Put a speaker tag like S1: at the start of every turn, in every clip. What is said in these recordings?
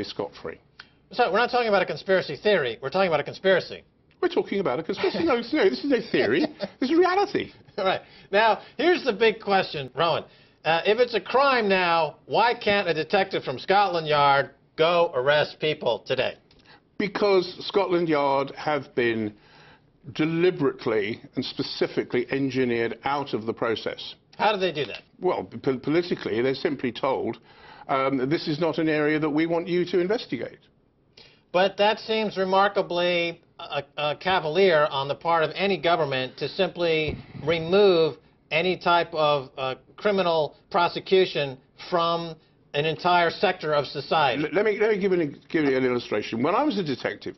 S1: scot-free.
S2: So we're not talking about a conspiracy theory. We're talking about a conspiracy.
S1: We're talking about a conspiracy. No, this is a theory. This is reality.
S2: All right. Now, here's the big question, Rowan. If it's a crime now, why can't a detective from Scotland Yard go arrest people today?
S1: Because Scotland Yard have been deliberately and specifically engineered out of the process.
S2: How do they do that?
S1: Well, politically, they're simply told, this is not an area that we want you to investigate.
S2: But that seems remarkably cavalier on the part of any government to simply remove any type of criminal prosecution from an entire sector of society.
S1: Let me give you an illustration. When I was a detective,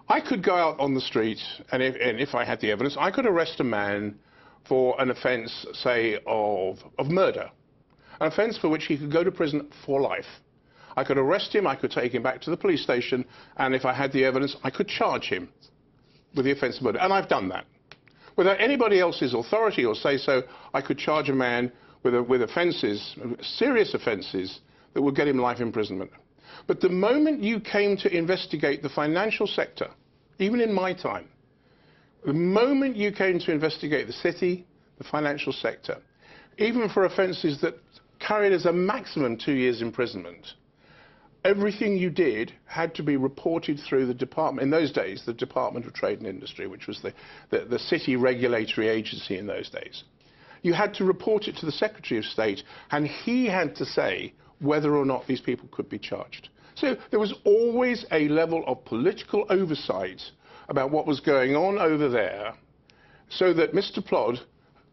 S1: I could go out on the street, and if I had the evidence, I could arrest a man for an offence, say, of murder, an offence for which he could go to prison for life. I could arrest him, I could take him back to the police station, and if I had the evidence, I could charge him with the offence of murder. And I've done that. Without anybody else's authority or say-so, I could charge a man with offences, serious offences, that would get him life imprisonment. But the moment you came to investigate the financial sector, even in my time, the moment you came to investigate the city, the financial sector, even for offences that carried as a maximum 2 years imprisonment, everything you did had to be reported through the department, in those days, the Department of Trade and Industry, which was the city regulatory agency in those days. You had to report it to the Secretary of State, and he had to say whether or not these people could be charged. So there was always a level of political oversight about what was going on over there, so that Mr. Plod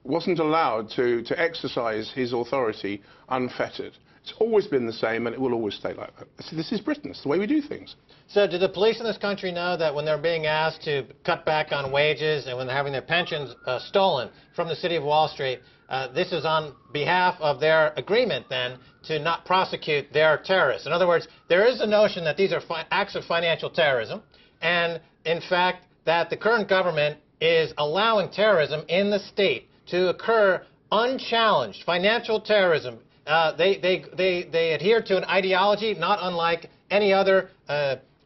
S1: wasn't allowed to exercise his authority unfettered. It's always been the same, and it will always stay like that. This is Britain. It's the way we do things.
S2: So do the police in this country know that when they're being asked to cut back on wages and when they're having their pensions stolen from the City of Wall Street, this is on behalf of their agreement, then, to not prosecute their terrorists? In other words, there is a notion that these are acts of financial terrorism, and, in fact, that the current government is allowing terrorism in the state to occur unchallenged. Financial terrorism. They adhere to an ideology not unlike any other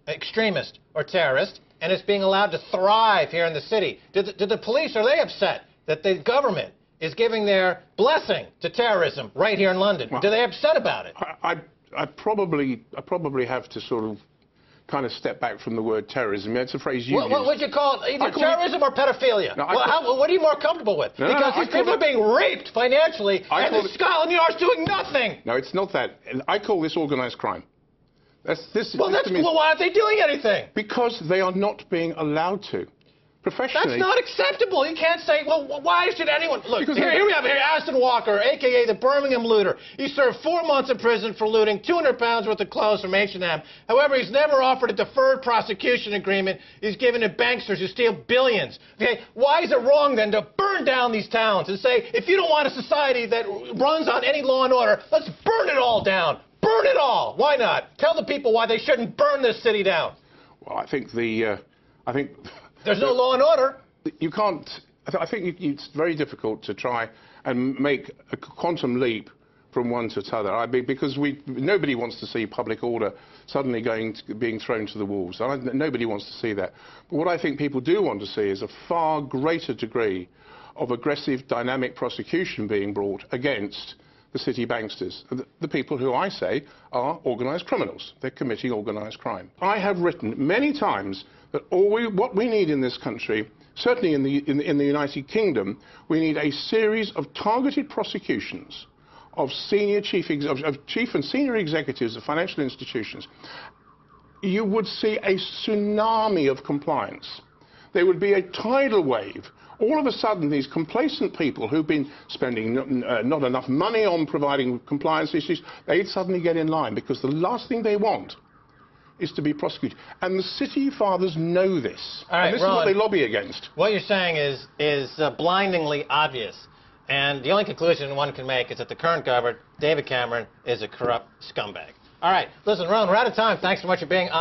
S2: extremist or terrorist, and it's being allowed to thrive here in the city. Do the police, are they upset that the government is giving their blessing to terrorism right here in London? Well, are they upset about it?
S1: I probably have to sort of kind of step back from the word terrorism. It's a phrase you use.
S2: What would you call it? Either terrorism or pedophilia? No, what are you more comfortable with? Because these people are being raped financially, and Scotland Yard's doing nothing.
S1: No, it's not that. I call this organised crime.
S2: Well, why aren't they doing anything?
S1: Because they are not being allowed to. Professionally.
S2: That's not acceptable. You can't say, well, why should anyone... Look, here we have Aston Walker, a.k.a. the Birmingham looter. He served 4 months in prison for looting 200 pounds worth of clothes from H&M. However, he's never offered a deferred prosecution agreement. He's given to banksters who steal billions. Okay, why is it wrong, then, to burn down these towns and say, if you don't want a society that runs on any law and order, let's burn it all down. Burn it all. Why not? Tell the people why they shouldn't burn this city down.
S1: Well, I think
S2: there's no law and order.
S1: You can't. I think it's very difficult to try and make a quantum leap from one to the other. Because nobody wants to see public order suddenly being thrown to the wolves. Nobody wants to see that. But what I think people do want to see is a far greater degree of aggressive, dynamic prosecution being brought against the city banksters, the people who I say are organised criminals. They're committing organised crime. I have written many times that what we need in this country, certainly in the United Kingdom, we need a series of targeted prosecutions of chief and senior executives of financial institutions. You would see a tsunami of compliance. There would be a tidal wave. All of a sudden, these complacent people who've been spending not enough money on providing compliance issues, they'd suddenly get in line, because the last thing they want is to be prosecuted. And the city fathers know this.
S2: All right,
S1: and this
S2: Ron,
S1: is what they lobby against.
S2: What you're saying is blindingly obvious. And the only conclusion one can make is that the current government, David Cameron, is a corrupt scumbag. All right, listen, Ron, we're out of time. Thanks so much for being on.